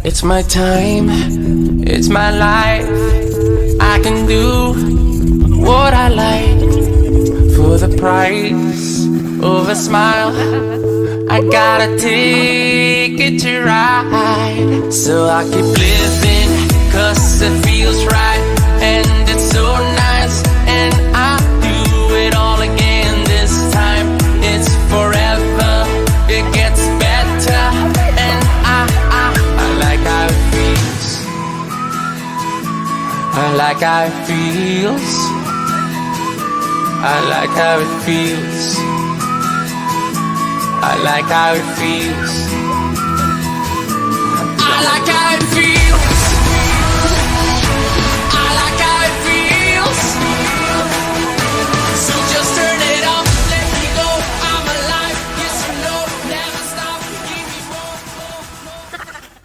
It's my time, it's my life. I can do what I like for the price of a smile. I got a ticket to ride, so I keep living, cause it feels right. And it's so nice, and I do it all again this time. It's forever, it gets better, and I like how it feels. I like how it feels. I like how it feels. I like how it feels.